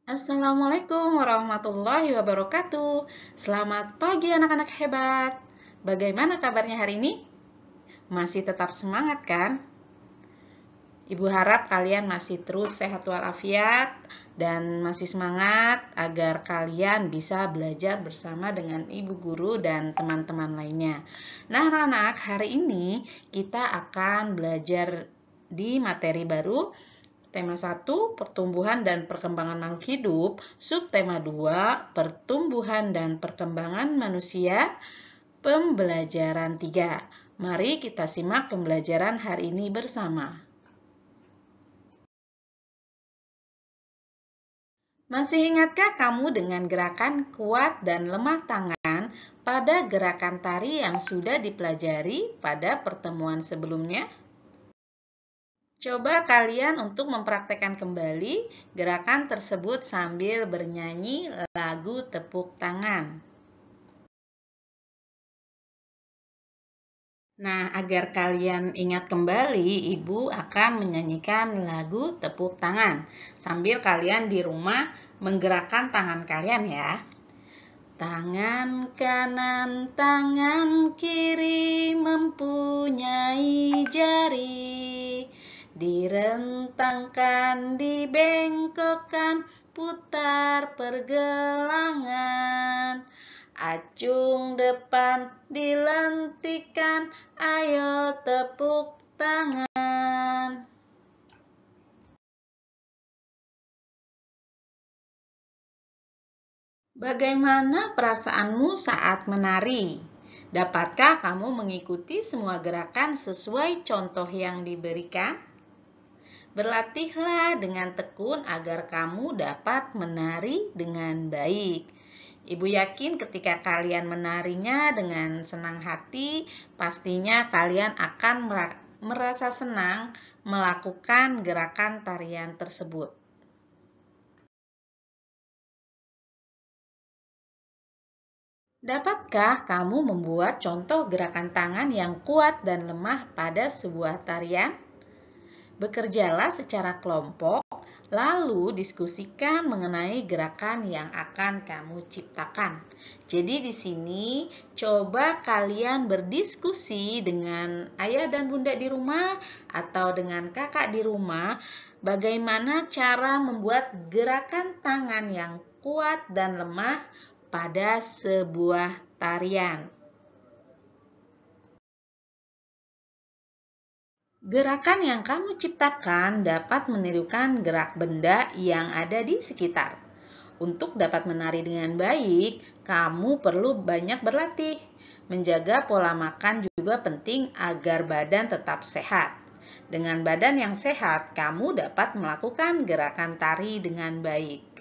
Assalamualaikum warahmatullahi wabarakatuh. Selamat pagi anak-anak hebat. Bagaimana kabarnya hari ini? Masih tetap semangat kan? Ibu harap kalian masih terus sehat walafiat dan masih semangat agar kalian bisa belajar bersama dengan ibu guru dan teman-teman lainnya. Nah, anak-anak, hari ini kita akan belajar di materi baru. Tema 1, pertumbuhan dan perkembangan makhluk hidup. Subtema 2, pertumbuhan dan perkembangan manusia. Pembelajaran 3. Mari kita simak pembelajaran hari ini bersama. Masih ingatkah kamu dengan gerakan kuat dan lemah tangan pada gerakan tari yang sudah dipelajari pada pertemuan sebelumnya? Coba kalian untuk mempraktekkan kembali gerakan tersebut sambil bernyanyi lagu tepuk tangan. Nah, agar kalian ingat kembali, Ibu akan menyanyikan lagu tepuk tangan sambil kalian di rumah menggerakkan tangan kalian ya. Tangan kanan, tangan kiri mempunyai jari. Direntangkan, dibengkokkan, putar pergelangan. Acung depan, dilentikan, ayo tepuk tangan. Bagaimana perasaanmu saat menari? Dapatkah kamu mengikuti semua gerakan sesuai contoh yang diberikan? Berlatihlah dengan tekun agar kamu dapat menari dengan baik. Ibu yakin ketika kalian menarinya dengan senang hati, pastinya kalian akan merasa senang melakukan gerakan tarian tersebut. Dapatkah kamu membuat contoh gerakan tangan yang kuat dan lemah pada sebuah tarian? Bekerjalah secara kelompok, lalu diskusikan mengenai gerakan yang akan kamu ciptakan. Jadi di sini coba kalian berdiskusi dengan ayah dan bunda di rumah atau dengan kakak di rumah, bagaimana cara membuat gerakan tangan yang kuat dan lemah pada sebuah tarian. Gerakan yang kamu ciptakan dapat menirukan gerak benda yang ada di sekitar. Untuk dapat menari dengan baik, kamu perlu banyak berlatih. Menjaga pola makan juga penting agar badan tetap sehat. Dengan badan yang sehat, kamu dapat melakukan gerakan tari dengan baik.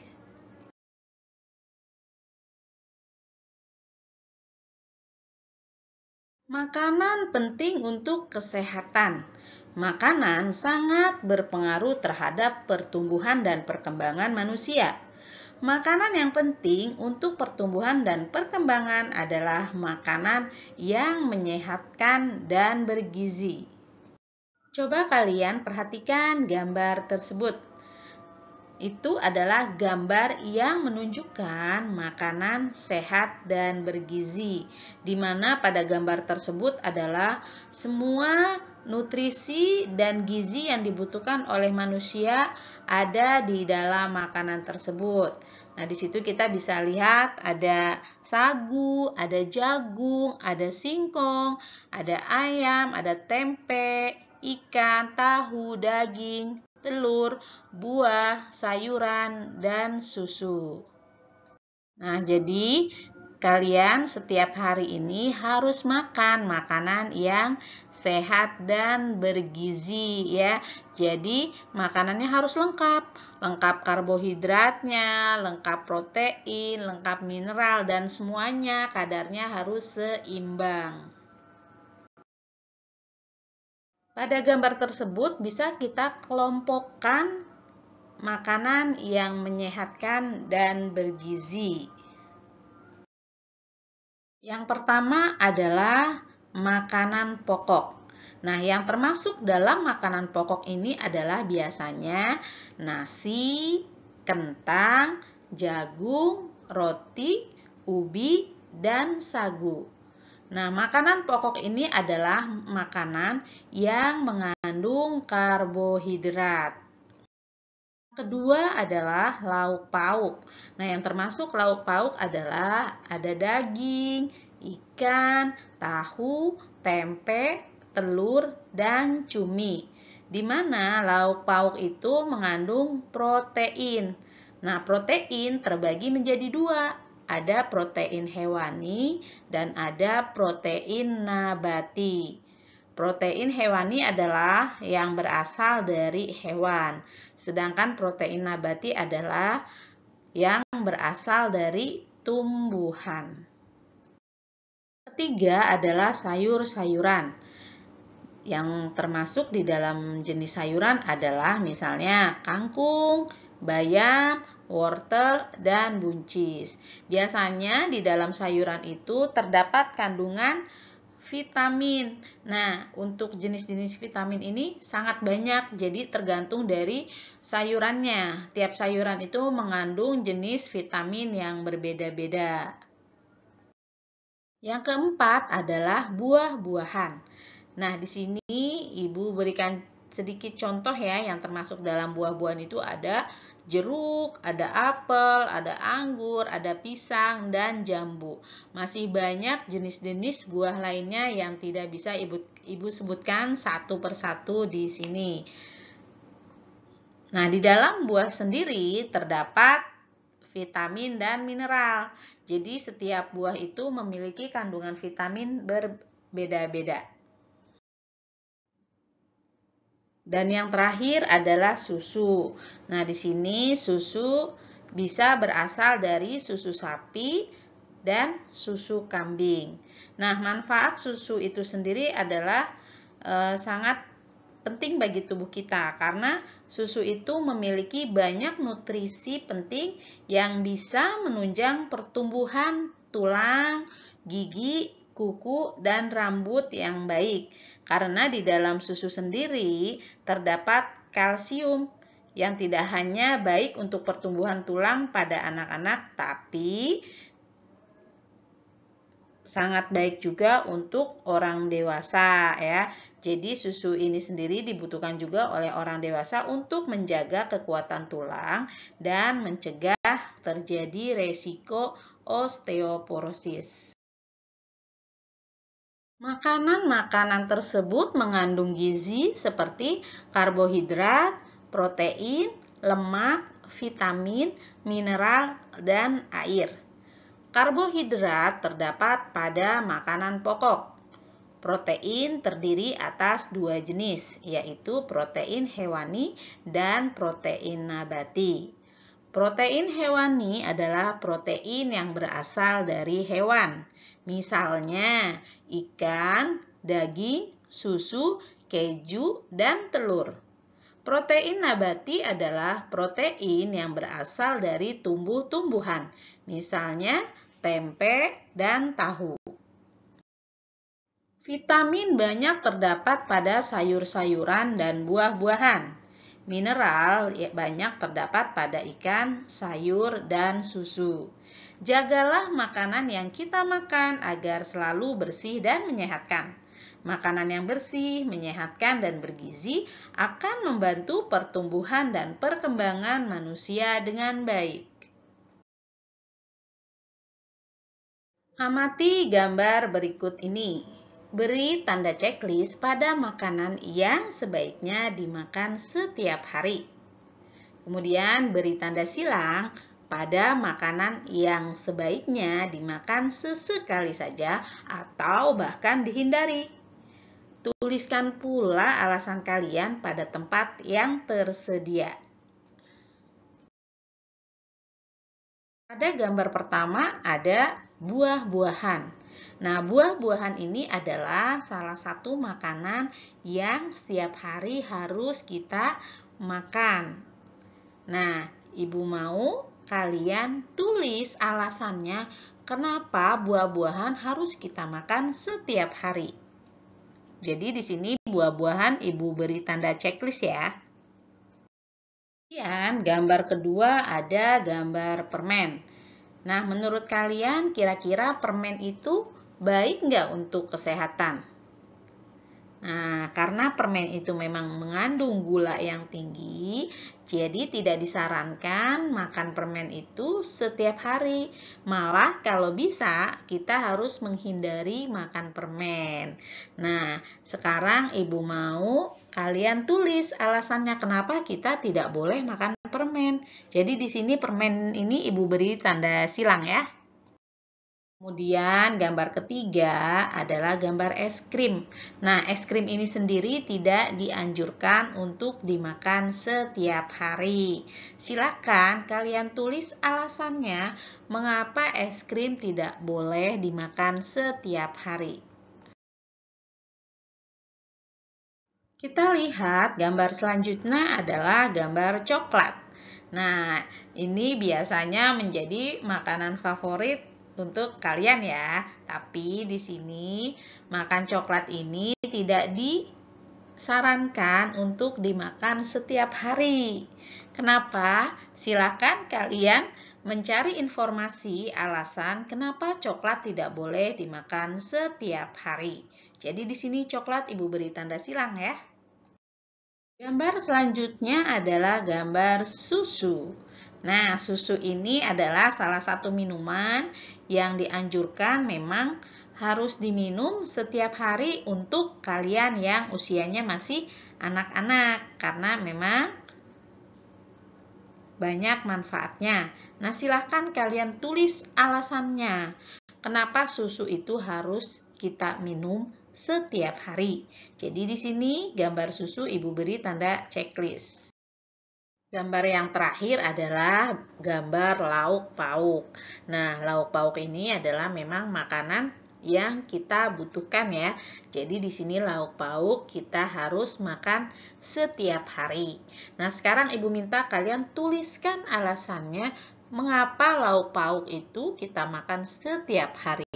Makanan penting untuk kesehatan. Makanan sangat berpengaruh terhadap pertumbuhan dan perkembangan manusia. Makanan yang penting untuk pertumbuhan dan perkembangan adalah makanan yang menyehatkan dan bergizi. Coba kalian perhatikan gambar tersebut. Itu adalah gambar yang menunjukkan makanan sehat dan bergizi, di mana pada gambar tersebut adalah semua nutrisi dan gizi yang dibutuhkan oleh manusia ada di dalam makanan tersebut. Nah, di situ kita bisa lihat ada sagu, ada jagung, ada singkong, ada ayam, ada tempe, ikan, tahu, daging, telur, buah, sayuran, dan susu. Nah, jadi kalian setiap hari ini harus makan makanan yang sehat dan bergizi ya. Jadi makanannya harus lengkap. Lengkap karbohidratnya, lengkap protein, lengkap mineral, dan semuanya kadarnya harus seimbang. Pada gambar tersebut bisa kita kelompokkan makanan yang menyehatkan dan bergizi. Yang pertama adalah makanan pokok. Nah, yang termasuk dalam makanan pokok ini adalah biasanya nasi, kentang, jagung, roti, ubi, dan sagu. Nah, makanan pokok ini adalah makanan yang mengandung karbohidrat. Kedua adalah lauk pauk. Nah, yang termasuk lauk pauk adalah ada daging, ikan, tahu, tempe, telur, dan cumi. Di mana lauk pauk itu mengandung protein. Nah, protein terbagi menjadi dua. Ada protein hewani dan ada protein nabati. Protein hewani adalah yang berasal dari hewan, sedangkan protein nabati adalah yang berasal dari tumbuhan. Ketiga adalah sayur-sayuran. Yang termasuk di dalam jenis sayuran adalah misalnya kangkung, bayam, wortel, dan buncis. Biasanya di dalam sayuran itu terdapat kandungan vitamin. Nah, untuk jenis-jenis vitamin ini sangat banyak, jadi tergantung dari sayurannya. Tiap sayuran itu mengandung jenis vitamin yang berbeda-beda. Yang keempat adalah buah-buahan. Nah, di sini Ibu berikan sedikit contoh ya, yang termasuk dalam buah-buahan itu ada jeruk, ada apel, ada anggur, ada pisang, dan jambu. Masih banyak jenis-jenis buah lainnya yang tidak bisa Ibu sebutkan satu persatu di sini. Nah, di dalam buah sendiri terdapat vitamin dan mineral. Jadi, setiap buah itu memiliki kandungan vitamin berbeda-beda. Dan yang terakhir adalah susu. Nah, di sini susu bisa berasal dari susu sapi dan susu kambing. Nah, manfaat susu itu sendiri adalah sangat penting bagi tubuh kita karena susu itu memiliki banyak nutrisi penting yang bisa menunjang pertumbuhan tulang, gigi, kuku, dan rambut yang baik. Karena di dalam susu sendiri terdapat kalsium yang tidak hanya baik untuk pertumbuhan tulang pada anak-anak, tapi sangat baik juga untuk orang dewasa ya. Jadi susu ini sendiri dibutuhkan juga oleh orang dewasa untuk menjaga kekuatan tulang dan mencegah terjadi resiko osteoporosis. Makanan-makanan tersebut mengandung gizi seperti karbohidrat, protein, lemak, vitamin, mineral, dan air. Karbohidrat terdapat pada makanan pokok. Protein terdiri atas dua jenis, yaitu protein hewani dan protein nabati. Protein hewani adalah protein yang berasal dari hewan. Misalnya ikan, daging, susu, keju, dan telur. Protein nabati adalah protein yang berasal dari tumbuh-tumbuhan, misalnya tempe dan tahu. Vitamin banyak terdapat pada sayur-sayuran dan buah-buahan. Mineral banyak terdapat pada ikan, sayur, dan susu. Jagalah makanan yang kita makan agar selalu bersih dan menyehatkan. Makanan yang bersih, menyehatkan, dan bergizi akan membantu pertumbuhan dan perkembangan manusia dengan baik. Amati gambar berikut ini. Beri tanda checklist pada makanan yang sebaiknya dimakan setiap hari. Kemudian beri tanda silang pada makanan yang sebaiknya dimakan sesekali saja atau bahkan dihindari. Tuliskan pula alasan kalian pada tempat yang tersedia. Pada gambar pertama ada buah-buahan. Nah, buah-buahan ini adalah salah satu makanan yang setiap hari harus kita makan. Nah, Ibu mau kalian tulis alasannya kenapa buah-buahan harus kita makan setiap hari. Jadi di sini buah-buahan Ibu beri tanda checklist ya. Kemudian gambar kedua ada gambar permen. Nah, menurut kalian kira-kira permen itu baik nggak untuk kesehatan? Nah, karena permen itu memang mengandung gula yang tinggi, jadi tidak disarankan makan permen itu setiap hari. Malah kalau bisa, kita harus menghindari makan permen. Nah, sekarang Ibu mau kalian tulis alasannya kenapa kita tidak boleh makan permen. Jadi di sini permen ini Ibu beri tanda silang ya. Kemudian gambar ketiga adalah gambar es krim. Nah, es krim ini sendiri tidak dianjurkan untuk dimakan setiap hari. Silakan kalian tulis alasannya mengapa es krim tidak boleh dimakan setiap hari. Kita lihat gambar selanjutnya adalah gambar coklat. Nah, ini biasanya menjadi makanan favorit untuk kalian ya. Tapi di sini makan coklat ini tidak disarankan untuk dimakan setiap hari. Kenapa? Silakan kalian mencari informasi alasan kenapa coklat tidak boleh dimakan setiap hari. Jadi di sini coklat Ibu beri tanda silang ya. Gambar selanjutnya adalah gambar susu. Nah, susu ini adalah salah satu minuman yang dianjurkan memang harus diminum setiap hari untuk kalian yang usianya masih anak-anak karena memang banyak manfaatnya. Nah, silahkan kalian tulis alasannya. Kenapa susu itu harus kita minum setiap hari? Jadi di sini gambar susu Ibu beri tanda checklist. Gambar yang terakhir adalah gambar lauk pauk. Nah, lauk pauk ini adalah memang makanan yang kita butuhkan ya. Jadi di sini lauk pauk kita harus makan setiap hari. Nah, sekarang Ibu minta kalian tuliskan alasannya mengapa lauk pauk itu kita makan setiap hari.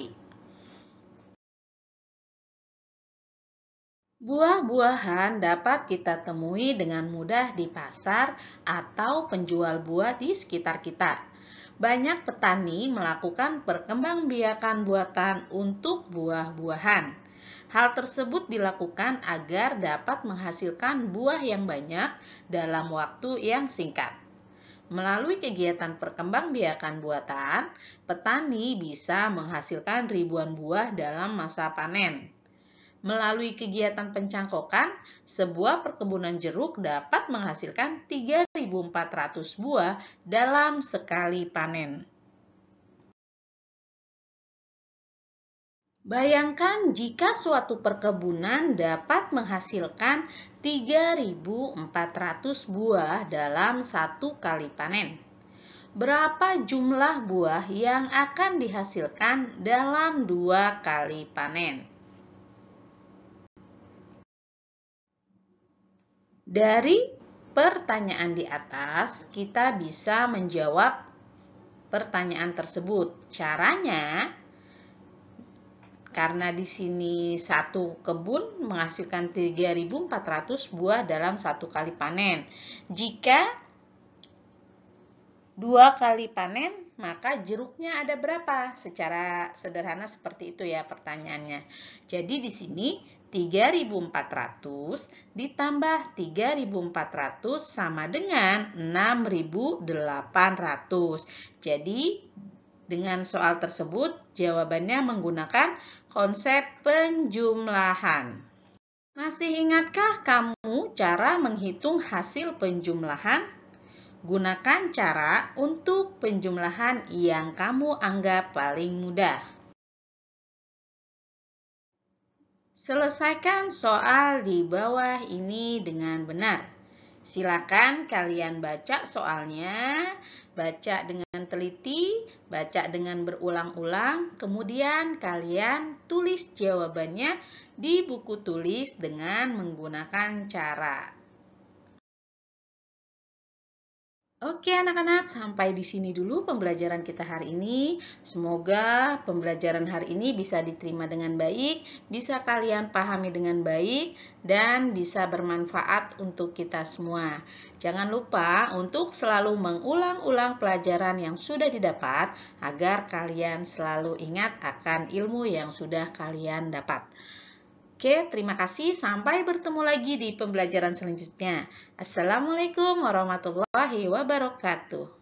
Buah-buahan dapat kita temui dengan mudah di pasar atau penjual buah di sekitar kita. Banyak petani melakukan perkembangbiakan buatan untuk buah-buahan. Hal tersebut dilakukan agar dapat menghasilkan buah yang banyak dalam waktu yang singkat. Melalui kegiatan perkembangbiakan buatan, petani bisa menghasilkan ribuan buah dalam masa panen. Melalui kegiatan pencangkokan, sebuah perkebunan jeruk dapat menghasilkan 3.400 buah dalam sekali panen. Bayangkan jika suatu perkebunan dapat menghasilkan 3.400 buah dalam satu kali panen. Berapa jumlah buah yang akan dihasilkan dalam 2 kali panen? Dari pertanyaan di atas, kita bisa menjawab pertanyaan tersebut. Caranya, karena di sini satu kebun menghasilkan 3.400 buah dalam satu kali panen. Jika 2 kali panen, maka jeruknya ada berapa? Secara sederhana seperti itu ya pertanyaannya. Jadi di sini 3.400 ditambah 3.400 sama dengan 6.800. Jadi dengan soal tersebut jawabannya menggunakan konsep penjumlahan. Masih ingatkah kamu cara menghitung hasil penjumlahan? Gunakan cara untuk penjumlahan yang kamu anggap paling mudah. Selesaikan soal di bawah ini dengan benar. Silakan kalian baca soalnya, baca dengan teliti, baca dengan berulang-ulang, kemudian kalian tulis jawabannya di buku tulis dengan menggunakan cara. Oke anak-anak, sampai di sini dulu pembelajaran kita hari ini. Semoga pembelajaran hari ini bisa diterima dengan baik, bisa kalian pahami dengan baik, dan bisa bermanfaat untuk kita semua. Jangan lupa untuk selalu mengulang-ulang pelajaran yang sudah didapat, agar kalian selalu ingat akan ilmu yang sudah kalian dapat. Oke, terima kasih. Sampai bertemu lagi di pembelajaran selanjutnya. Assalamualaikum warahmatullahi wabarakatuh.